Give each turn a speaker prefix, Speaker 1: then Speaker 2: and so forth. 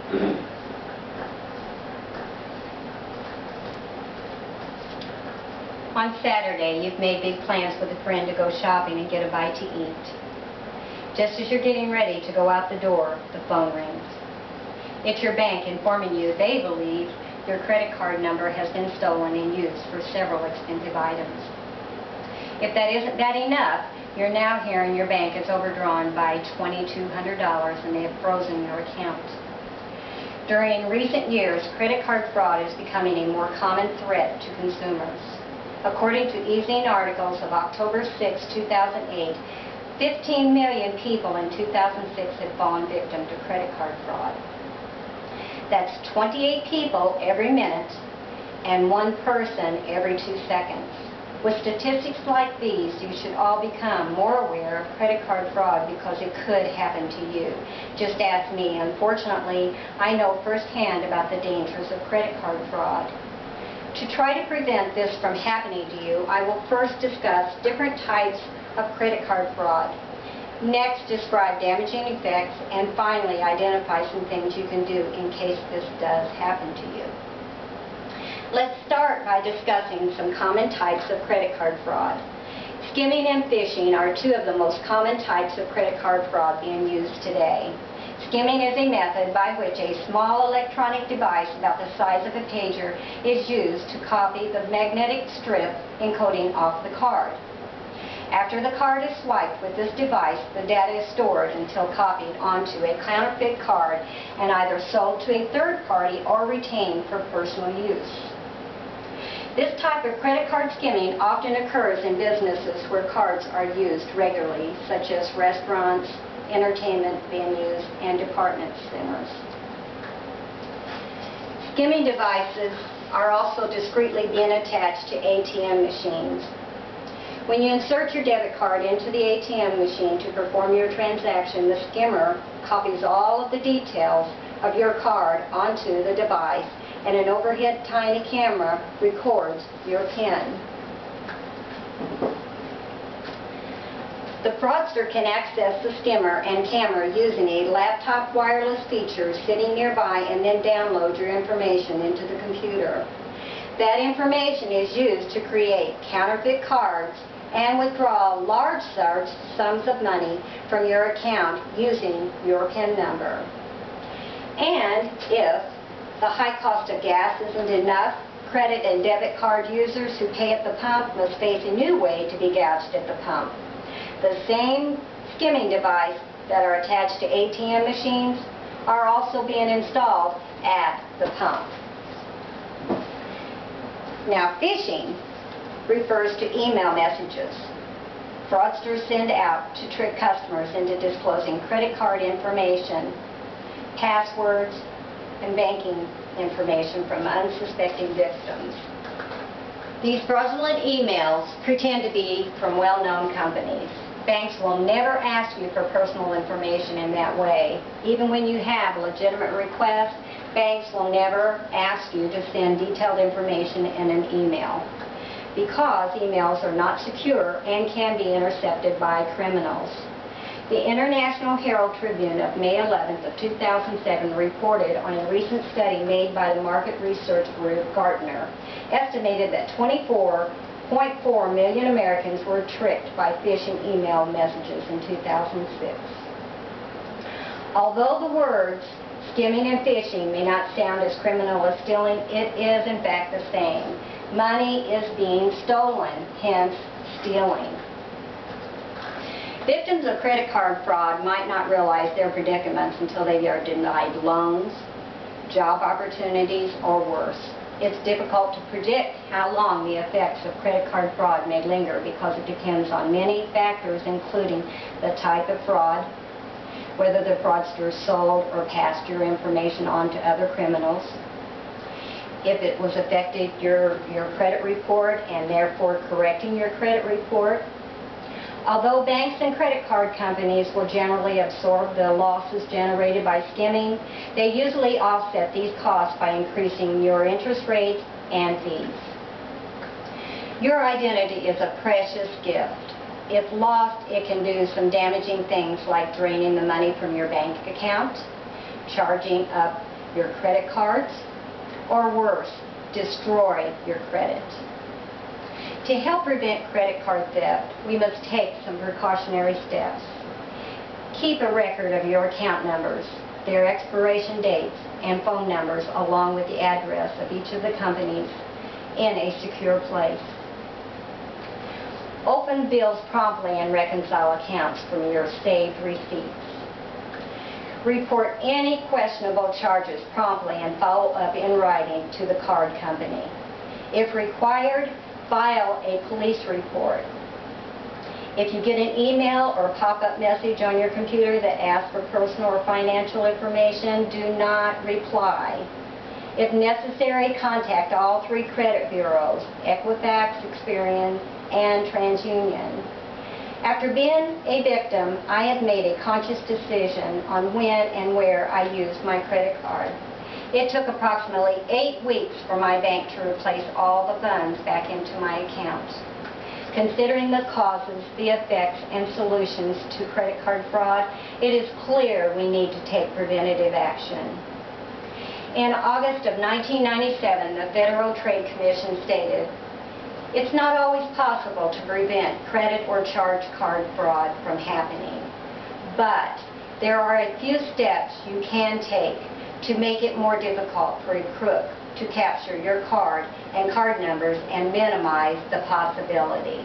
Speaker 1: On Saturday, you've made big plans with a friend to go shopping and get a bite to eat. Just as you're getting ready to go out the door, the phone rings. It's your bank informing you they believe your credit card number has been stolen and used for several expensive items. If that isn't bad enough, you're now hearing your bank is overdrawn by $2,200 and they have frozen your account. During recent years, credit card fraud is becoming a more common threat to consumers. According to e-zine articles of October 6, 2008, 15 million people in 2006 had fallen victim to credit card fraud. That's 28 people every minute and 1 person every 2 seconds. With statistics like these, you should all become more aware of credit card fraud because it could happen to you. Just ask me. Unfortunately, I know firsthand about the dangers of credit card fraud. To try to prevent this from happening to you, I will first discuss different types of credit card fraud. Next, describe damaging effects, and finally, identify some things you can do in case this does happen to you. Let's start by discussing some common types of credit card fraud. Skimming and phishing are two of the most common types of credit card fraud being used today. Skimming is a method by which a small electronic device about the size of a pager is used to copy the magnetic strip encoding off the card. After the card is swiped with this device, the data is stored until copied onto a counterfeit card and either sold to a third party or retained for personal use. This type of credit card skimming often occurs in businesses where cards are used regularly, such as restaurants, entertainment venues, and department centers. Skimming devices are also discreetly being attached to ATM machines. When you insert your debit card into the ATM machine to perform your transaction, the skimmer copies all of the details of your card onto the device, and an overhead tiny camera records your PIN. The fraudster can access the skimmer and camera using a laptop wireless feature sitting nearby and then download your information into the computer. That information is used to create counterfeit cards and withdraw large sums of money from your account using your PIN number. And if the high cost of gas isn't enough, credit and debit card users who pay at the pump must face a new way to be gouged at the pump. The same skimming device that are attached to ATM machines are also being installed at the pump. Now, phishing refers to email messages fraudsters send out to trick customers into disclosing credit card information, passwords, and banking information from unsuspecting victims. These fraudulent emails pretend to be from well-known companies. Banks will never ask you for personal information in that way. Even when you have a legitimate request, banks will never ask you to send detailed information in an email, because emails are not secure and can be intercepted by criminals. The International Herald Tribune of May 11th of 2007 reported on a recent study made by the market research group Gartner, estimated that 24.4 million Americans were tricked by phishing email messages in 2006. Although the words skimming and phishing may not sound as criminal as stealing, it is in fact the same. Money is being stolen, hence stealing. Victims of credit card fraud might not realize their predicaments until they are denied loans, job opportunities, or worse. It's difficult to predict how long the effects of credit card fraud may linger because it depends on many factors, including the type of fraud, whether the fraudster sold or passed your information on to other criminals, if it was affected your credit report and therefore correcting your credit report. Although banks and credit card companies will generally absorb the losses generated by skimming, they usually offset these costs by increasing your interest rates and fees. Your identity is a precious gift. If lost, it can do some damaging things like draining the money from your bank account, charging up your credit cards, or worse, destroy your credit. To help prevent credit card theft, we must take some precautionary steps. Keep a record of your account numbers, their expiration dates, and phone numbers, along with the address of each of the companies in a secure place. Open bills promptly and reconcile accounts from your saved receipts. Report any questionable charges promptly and follow up in writing to the card company. If required, file a police report. If you get an email or pop-up message on your computer that asks for personal or financial information, do not reply. If necessary, contact all 3 credit bureaus, Equifax, Experian, and TransUnion. After being a victim, I have made a conscious decision on when and where I use my credit card. It took approximately 8 weeks for my bank to replace all the funds back into my account. Considering the causes, the effects, and solutions to credit card fraud, it is clear we need to take preventative action. In August of 1997, the Federal Trade Commission stated, "It's not always possible to prevent credit or charge card fraud from happening, but there are a few steps you can take to make it more difficult for a crook to capture your card and card numbers and minimize the possibility."